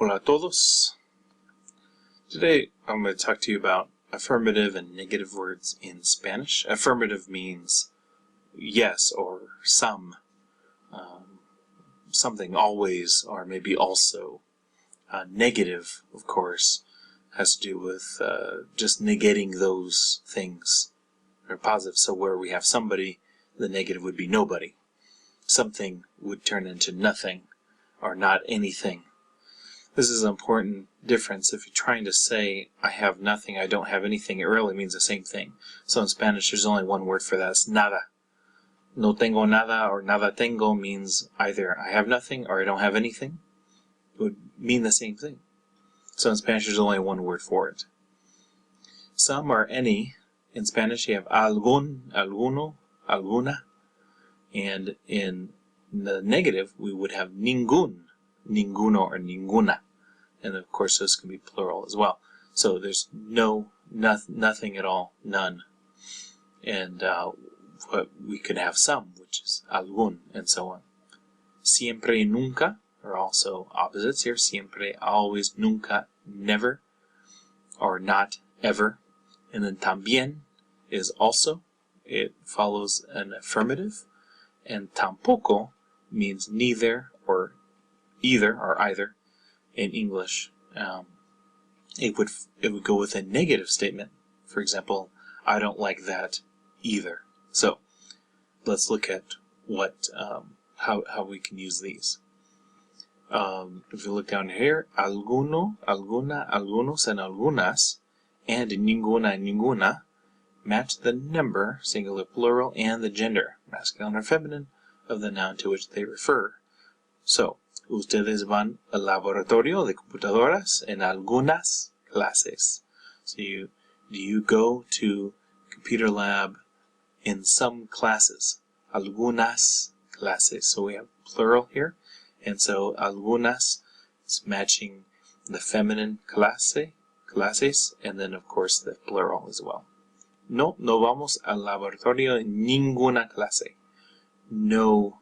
Hola a todos. Today I'm going to talk to you about affirmative and negative words in Spanish. Affirmative means yes or some, something always, or maybe also. Negative, of course, has to do with just negating those things. Or positive, so where we have somebody, the negative would be nobody. Something would turn into nothing or not anything. This is an important difference. If you're trying to say, I have nothing, I don't have anything, it really means the same thing. So in Spanish, there's only one word for that. It's nada. No tengo nada or nada tengo means either I have nothing or I don't have anything. It would mean the same thing. So in Spanish, there's only one word for it. Some or any. In Spanish, you have algún, alguno, alguna. And in the negative, we would have ningún, ninguno, or ninguna. And of course, those can be plural as well. So there's nothing at all, none. And we could have some, which is algún, and so on. Siempre y nunca are also opposites here. Siempre, always, nunca, never, or not ever. And then también is also. It follows an affirmative. And tampoco means neither or either or either in English. It would go with a negative statement. For example, I don't like that either. So let's look at what how we can use these. If you look down here, alguno, alguna, algunos, and algunas, and ninguna, ninguna match the number, singular, plural, and the gender, masculine or feminine, of the noun to which they refer. So, ustedes van al laboratorio de computadoras en algunas clases. So do you go to computer lab in some classes? Algunas clases. So we have plural here. And so algunas is matching the feminine clases, and then of course the plural as well. No vamos al laboratorio en ninguna clase. No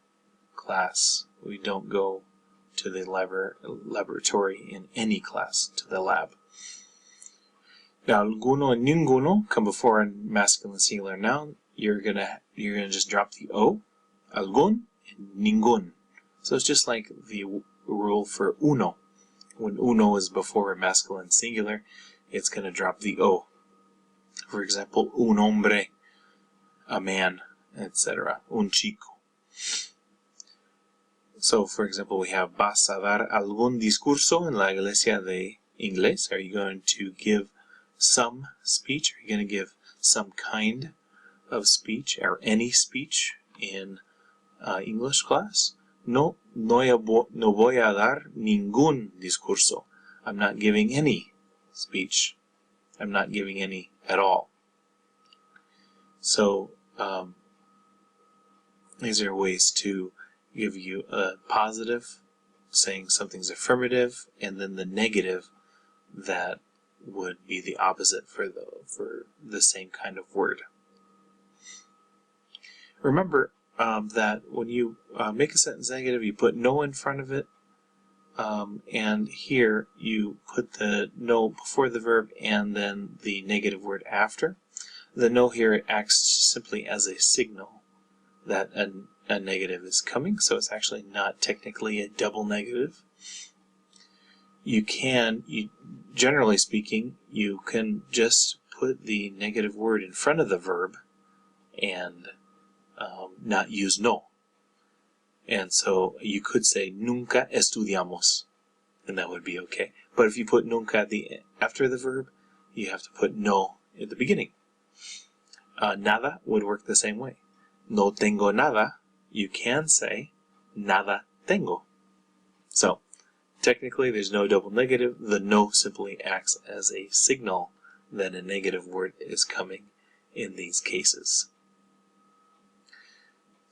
class. We don't go to the laboratory in any class, to the lab. Now, alguno and ninguno come before a masculine singular noun. You're gonna just drop the O, algún and ningún. So it's just like the rule for uno. When uno is before a masculine singular, it's gonna drop the O. For example, un hombre, a man, etc. Un chico. So, for example, we have vas a dar algún discurso en la iglesia de inglés. Are you going to give some speech? Are you going to give some kind of speech or any speech in English class? No voy a dar ningún discurso. I'm not giving any speech. I'm not giving any at all. So, these are ways to give you a positive, saying something's affirmative, and then the negative that would be the opposite for the same kind of word. Remember that when you make a sentence negative, you put no in front of it, and here you put the no before the verb and then the negative word after. The no here acts simply as a signal that a negative is coming, so it's actually not technically a double negative. Generally speaking, you can just put the negative word in front of the verb and not use no. And so you could say nunca estudiamos, and that would be okay. But if you put nunca after the verb, you have to put no at the beginning. Nada would work the same way. No tengo nada, you can say nada tengo. So, technically there's no double negative. The no simply acts as a signal that a negative word is coming in these cases.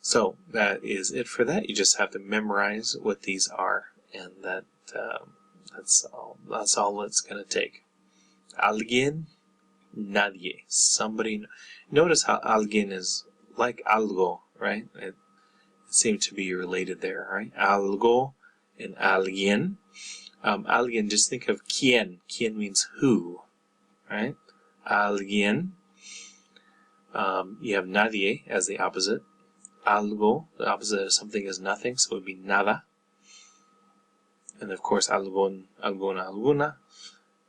So, that is it for that. You just have to memorize what these are, and that's all it's going to take. Alguien, nadie. Somebody. Notice how alguien is like algo, right? It seemed to be related there, right? Algo and alguien. Alguien, just think of quien. Quien means who, right? Alguien. You have nadie as the opposite. Algo, the opposite of something is nothing, so it would be nada. And of course, algún, alguna, alguna,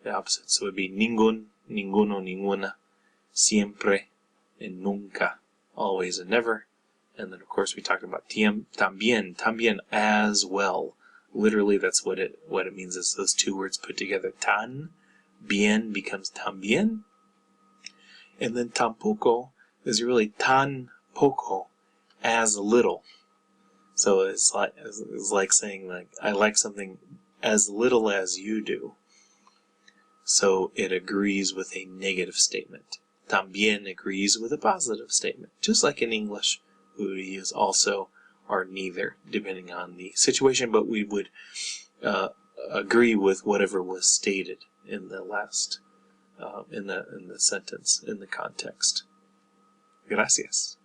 the opposite, so it would be ningún, ninguno, ninguna, siempre, and nunca, always and never. And then of course we talked about también as well. Literally, that's what it means, is those two words put together. Tan, bien becomes también. And then tampoco is really tan poco, as little. So it's like saying, like, I like something as little as you do. So it agrees with a negative statement. También agrees with a positive statement. Just like in English, we would use also or neither, depending on the situation, but we would agree with whatever was stated in the last, in the sentence, in the context. Gracias.